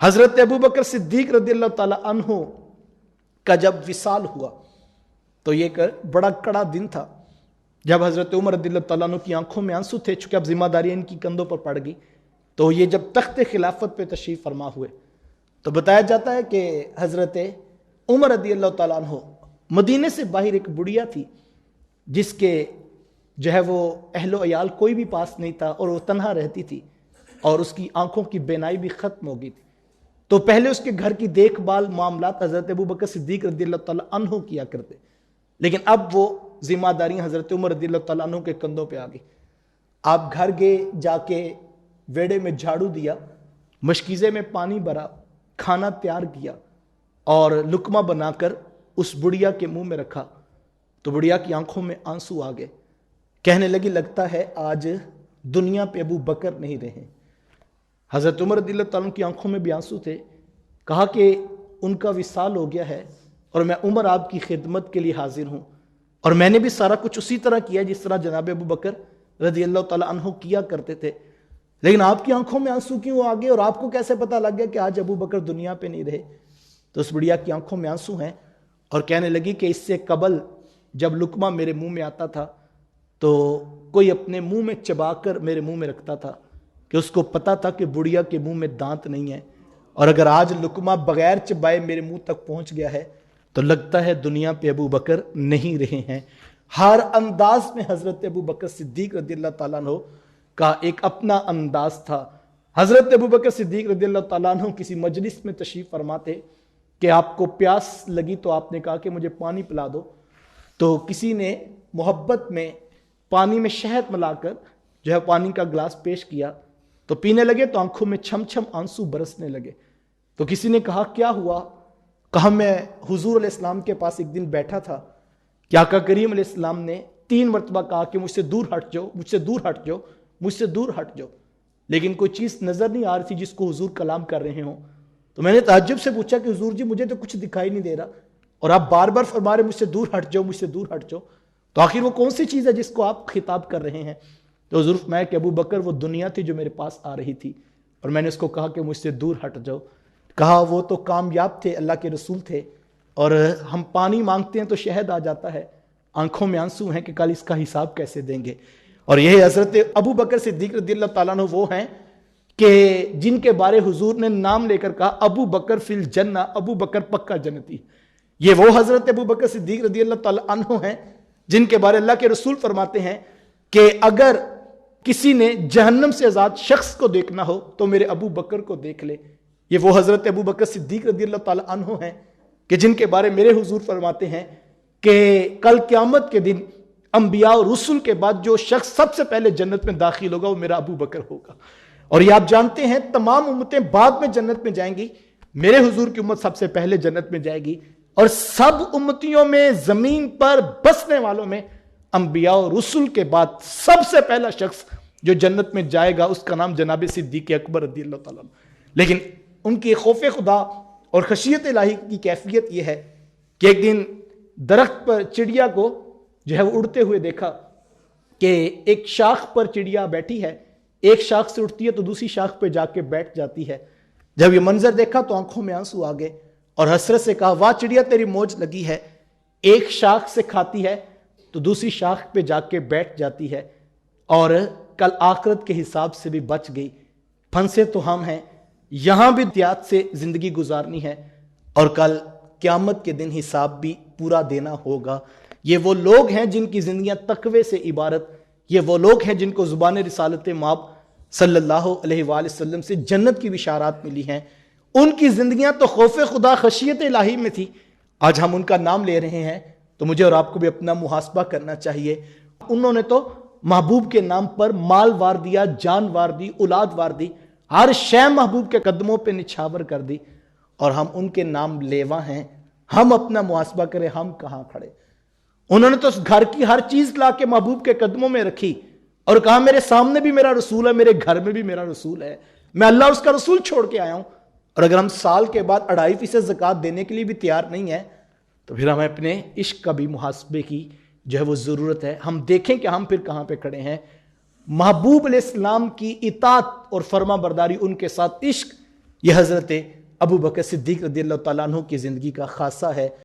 हजरत अबू बकर सिद्दीक रदियल्लाहु ताला अन्हु का जब विसाल हुआ तो ये एक बड़ा कड़ा दिन था। जब हजरत उमर रदियल्लाहु ताला अन्हु की आंखों में आंसू थे, चूंकि अब जिम्मेदारी इनकी कंधों पर पड़ गई, तो ये जब तख्त खिलाफत पे तशरीफ फरमा हुए तो बताया जाता है कि हजरत उमर रदियल्लाहु ताला अन्हु मदीने से बाहर एक बुढ़िया थी जिसके जो है वो अहलो अयाल कोई भी पास नहीं था और वो तन्हा रहती थी और उसकी आंखों की बेनाई भी खत्म हो गई थी। तो पहले उसके घर की देखभाल मामलात हजरत अबू बकर सिद्दीक रदियल्लाहु ताला अन्हु किया करते, लेकिन अब वो जिम्मेदारी हजरत उमर रदियल्लाहु ताला अन्हु के कंधों पे आ गई। आप घर गए, जाके वेड़े में झाड़ू दिया, मशकीज़े में पानी भरा, खाना तैयार किया और लुकमा बनाकर उस बुढ़िया के मुंह में रखा तो बुढ़िया की आंखों में आंसू आ गए। कहने लगी, लगता है आज दुनिया पे अबू बकर नहीं रहे। हजरत उमर रदियल्लाहु ताला की आंखों में भी आंसू थे। कहा कि उनका विसाल हो गया है और मैं उमर आपकी खिदमत के लिए हाजिर हूं और मैंने भी सारा कुछ उसी तरह किया जिस तरह जनाब अबू बकर रदियल्लाहु ताला अन्हु किया करते थे, लेकिन आपकी आंखों में आंसू क्यों आ गए और आपको कैसे पता लग गया कि आज अबू बकर दुनिया पे नहीं रहे? तो उस बुढ़िया की आंखों में आंसू हैं और कहने लगी कि इससे कबल जब लुकमा मेरे मुंह में आता था तो कोई अपने मुंह में चबाकर मेरे मुंह में रखता था कि उसको पता था कि बुढ़िया के मुंह में दांत नहीं है, और अगर आज लुकमा बगैर चबाए मेरे मुंह तक पहुंच गया है तो लगता है दुनिया पे अबू बकर नहीं रहे हैं। हर अंदाज में हजरत अबू बकर सिद्दीक रदियल्लाहु ताला अन्हु का एक अपना अंदाज था। हजरत अबू बकर सिद्दीक रदियल्लाहु ताला अन्हु किसी मजलिस में तशरीफ फरमाते कि आपको प्यास लगी तो आपने कहा कि मुझे पानी पिला दो, तो किसी ने मोहब्बत में पानी में शहद मिलाकर जो है पानी का गिलास पेश किया तो पीने लगे तो आंखों में छम छम आंसू बरसने लगे। तो किसी ने कहा, क्या हुआ? कहा, मैं हुजूर अलैहिस्सलाम के पास एक दिन बैठा था कि आका करीम अलैहिस्सलाम ने 3 मरतबा कहा कि मुझसे दूर हट जाओ, मुझसे दूर हट जाओ, मुझसे दूर हट जाओ, लेकिन कोई चीज़ नज़र नहीं आ रही थी जिसको हुजूर कलाम कर रहे हों। तो मैंने ताज्जुब से पूछा कि हुजूर जी मुझे तो कुछ दिखाई नहीं दे रहा और आप बार बार फरमा रहे मुझसे दूर हट जाओ, मुझसे दूर हट जाओ, तो आखिर वो कौन सी चीज़ है जिसको आप खिताब कर रहे हैं? तो हुजूर फरमाया कि अबू बकर वो दुनिया थी जो मेरे पास आ रही थी और मैंने उसको कहा कि मुझसे दूर हट जाओ। कहा, वो तो कामयाब थे, अल्लाह के रसूल थे, और हम पानी मांगते हैं तो शहद आ जाता है, आंखों में आंसू हैं कि कल इसका हिसाब कैसे देंगे। और यही हजरत अबू बकर सिद्दीक रदियल्लाहु ताला अन्हु वो हैं कि जिनके बारे हुजूर ने नाम लेकर कहा, अबू बकर फिल जन्ना, अबू बकर पक्का जन्नती। ये वो हजरत अबू बकर सिद्दीक रदियल्लाहु ताला अन्हु हैं जिनके बारे अल्लाह के रसूल फरमाते हैं कि अगर किसी ने जहन्नम से आजाद शख्स को देखना हो तो मेरे अबू बकर को देख ले। ये वो हजरत अबू बकर सिद्दीक रदियल्लाहु ताला अन्हु हैं कि जिनके बारे मेरे हुजूर फरमाते हैं कि कल क़यामत के दिन अंबिया और रसूल के बाद जो शख्स सबसे पहले जन्नत में दाखिल होगा वो मेरा अबू बकर होगा। और ये आप जानते हैं तमाम उम्मतें बाद में जन्नत में जाएंगी, मेरे हुजूर की उम्मत सबसे पहले जन्नत में जाएगी, और सब उम्मतियों में जमीन पर बसने वालों में अंबिया और रसूल के बाद सबसे पहला शख्स जो जन्नत में जाएगा उसका नाम जनाब सिद्दीक अकबर रदियल्लाहु ताला। लेकिन उनकी खौफ खुदा और खशियत इलाही की कैफियत यह है कि एक दिन दरख्त पर चिड़िया को जो है वो उड़ते हुए देखा कि एक शाख पर चिड़िया बैठी है, एक शाख से उठती है तो दूसरी शाख पर जाके बैठ जाती है। जब ये मंजर देखा तो आंखों में आंसू आ गए और हसरत से कहा, वाह चिड़िया तेरी मौज लगी है, एक शाख से खाती है तो दूसरी शाख पे जाके बैठ जाती है और कल आखिरत के हिसाब से भी बच गई। फंसे तो हम हैं, यहां भी एहतियात से जिंदगी गुजारनी है और कल क़यामत के दिन हिसाब भी पूरा देना होगा। ये वो लोग हैं जिनकी जिंदगियां तकवे से इबारत, ये वो लोग हैं जिनको ज़ुबान रिसालत माब सल्लल्लाहु अलैहि वसल्लम से जन्नत की बिशारात मिली हैं। उनकी जिंदगियां तो खौफ खुदा खशियत इलाही में थी। आज हम उनका नाम ले रहे हैं तो मुझे और आपको भी अपना मुहासबा करना चाहिए। उन्होंने तो महबूब के नाम पर माल वार दिया, जान वार दी, औलाद वार दी, हर शय महबूब के कदमों पे निछावर कर दी, और हम उनके नाम लेवा हैं। हम अपना मुहासबा करें, हम कहां खड़े। उन्होंने तो घर की हर चीज ला के महबूब के कदमों में रखी और कहा, मेरे सामने भी मेरा रसूल है, मेरे घर में भी मेरा रसूल है, मैं अल्लाह उसका रसूल छोड़ के आया हूं। और अगर हम साल के बाद 2.5% ज़कात देने के लिए भी तैयार नहीं है तो फिर हमें अपने इश्क का भी मुहासबे की जो है वो ज़रूरत है। हम देखें कि हम फिर कहां पे खड़े हैं। महबूब अलैहिस्सलाम की इताअत और फर्मा बरदारी, उनके साथ इश्क, یہ حضرت ابو بکر صدیق رضی اللہ تعالیٰ عنہ کی زندگی کا خاصہ ہے۔